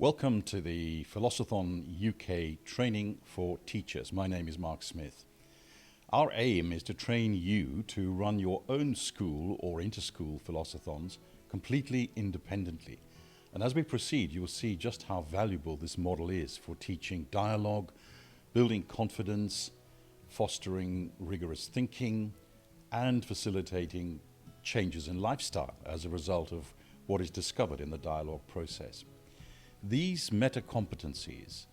Welcome to the Philosothon UK training for teachers. My name is Mark Smith. Our aim is to train you to run your own school or inter-school Philosothons completely independently. And as we proceed, you will see just how valuable this model is for teaching dialogue, building confidence, fostering rigorous thinking, and facilitating changes in lifestyle as a result of what is discovered in the dialogue process. These meta-competencies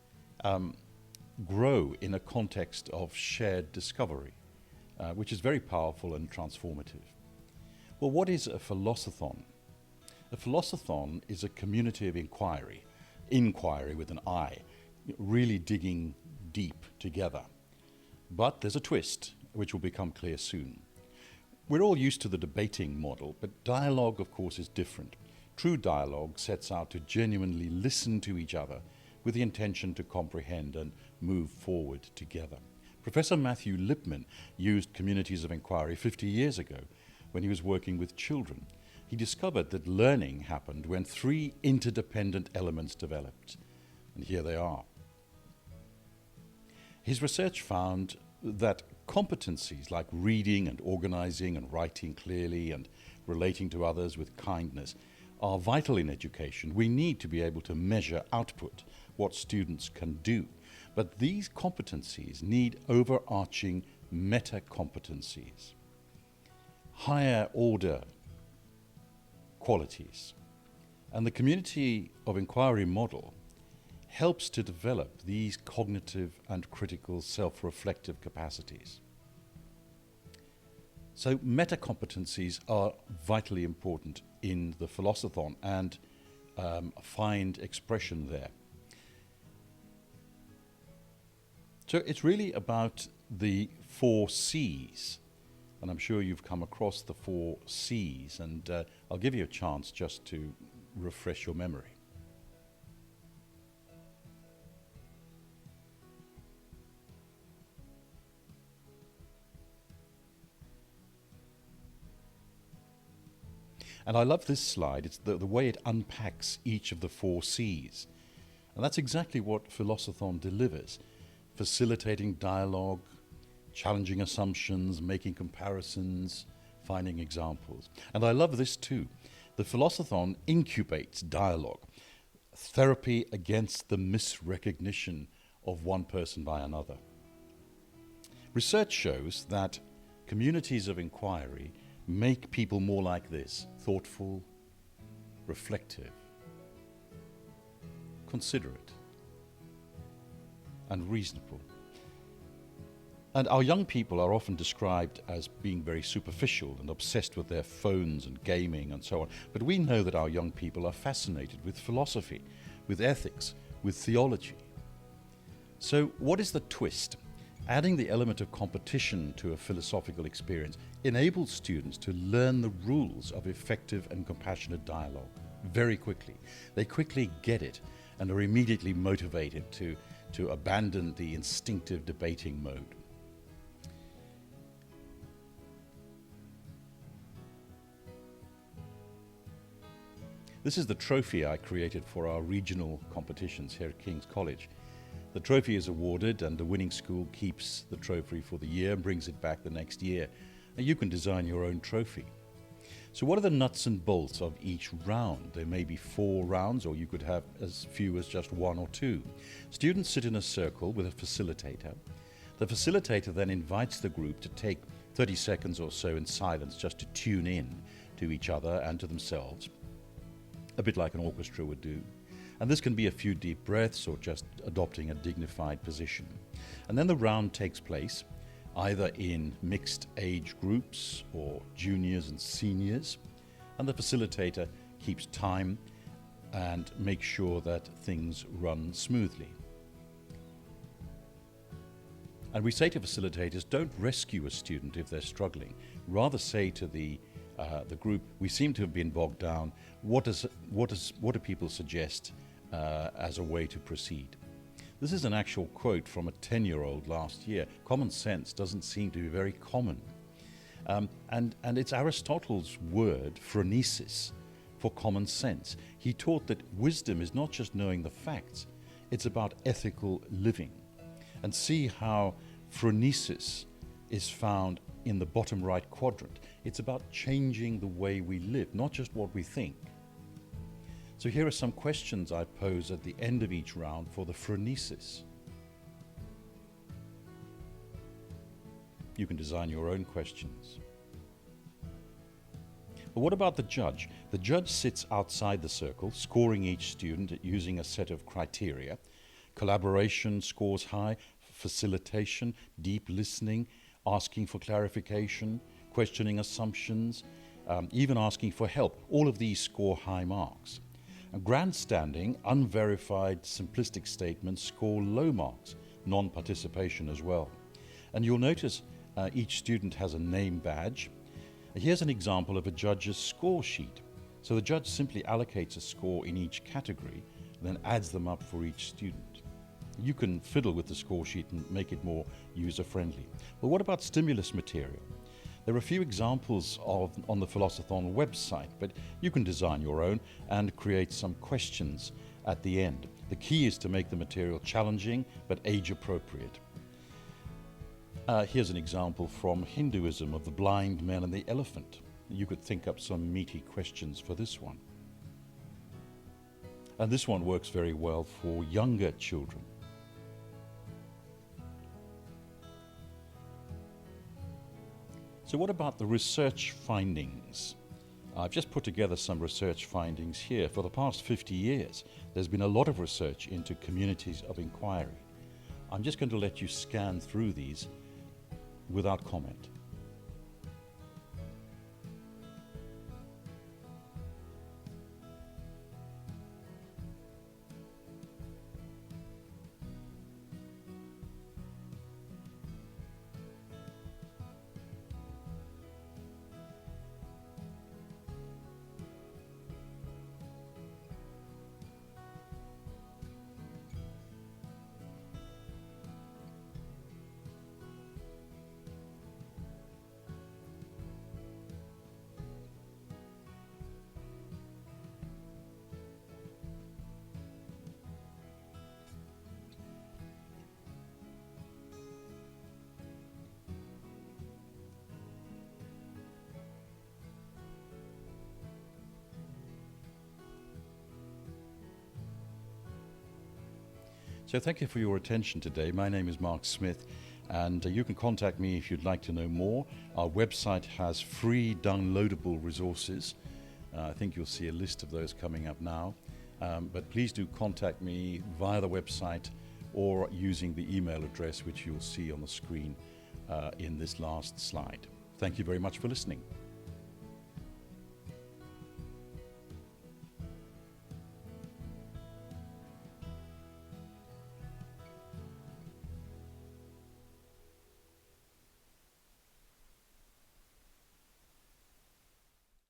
grow in a context of shared discovery, which is very powerful and transformative. Well, what is a Philosothon? A Philosothon is a community of inquiry with an I, really digging deep together. But there's a twist, which will become clear soon. We're all used to the debating model, but dialogue, of course, is different. True dialogue sets out to genuinely listen to each other with the intention to comprehend and move forward together. Professor Matthew Lipman used communities of inquiry 50 years ago when he was working with children. He discovered that learning happened when three interdependent elements developed, and here they are. His research found that competencies like reading and organizing and writing clearly and relating to others with kindness are vital in education. We need to be able to measure output, what students can do. But these competencies need overarching meta-competencies, higher order qualities. And the community of inquiry model helps to develop these cognitive and critical self-reflective capacities. So meta-competencies are vitally important in the Philosothon and find expression there. So it's really about the 4 C's, and I'm sure you've come across the 4 C's, and I'll give you a chance just to refresh your memory. And I love this slide. It's the way it unpacks each of the 4 C's. And that's exactly what Philosothon delivers. Facilitating dialogue, challenging assumptions, making comparisons, finding examples. And I love this too. The Philosothon incubates dialogue, therapy against the misrecognition of one person by another. Research shows that communities of inquiry make people more like this: thoughtful, reflective, considerate, and reasonable. And our young people are often described as being very superficial and obsessed with their phones and gaming and so on. But we know that our young people are fascinated with philosophy, with ethics, with theology. So what is the twist? Adding the element of competition to a philosophical experience enables students to learn the rules of effective and compassionate dialogue very quickly. They quickly get it and are immediately motivated to abandon the instinctive debating mode. This is the trophy I created for our regional competitions here at King's College. The trophy is awarded and the winning school keeps the trophy for the year and brings it back the next year. And you can design your own trophy. So what are the nuts and bolts of each round? There may be 4 rounds, or you could have as few as just 1 or 2. Students sit in a circle with a facilitator. The facilitator then invites the group to take 30 seconds or so in silence just to tune in to each other and to themselves, a bit like an orchestra would do. And this can be a few deep breaths or just adopting a dignified position. And then the round takes place either in mixed age groups or juniors and seniors. And the facilitator keeps time and makes sure that things run smoothly. And we say to facilitators, don't rescue a student if they're struggling. Rather say to the group, we seem to have been bogged down. What do people suggest as a way to proceed? This is an actual quote from a 10-year-old last year. Common sense doesn't seem to be very common. And it's Aristotle's word, phronesis, for common sense. He taught that wisdom is not just knowing the facts, it's about ethical living. And see how phronesis is found in the bottom right quadrant. It's about changing the way we live, not just what we think. So here are some questions I pose at the end of each round for the phronesis. You can design your own questions. But what about the judge? The judge sits outside the circle, scoring each student using a set of criteria. Collaboration scores high, facilitation, deep listening, asking for clarification, questioning assumptions, even asking for help. All of these score high marks. And grandstanding, unverified, simplistic statements score low marks, non-participation as well. And you'll notice each student has a name badge. Here's an example of a judge's score sheet. So the judge simply allocates a score in each category and then adds them up for each student. You can fiddle with the score sheet and make it more user-friendly. But what about stimulus material? There are a few examples on the Philosothon website, but you can design your own and create some questions at the end. The key is to make the material challenging but age-appropriate. Here's an example from Hinduism of the blind man and the elephant. You could think up some meaty questions for this one. And this one works very well for younger children. So what about the research findings? I've just put together some research findings here. For the past 50 years, there's been a lot of research into communities of inquiry. I'm just going to let you scan through these without comment. So thank you for your attention today. My name is Mark Smith, and you can contact me if you'd like to know more. Our website has free downloadable resources. I think you'll see a list of those coming up now. But please do contact me via the website or using the email address which you'll see on the screen in this last slide. Thank you very much for listening.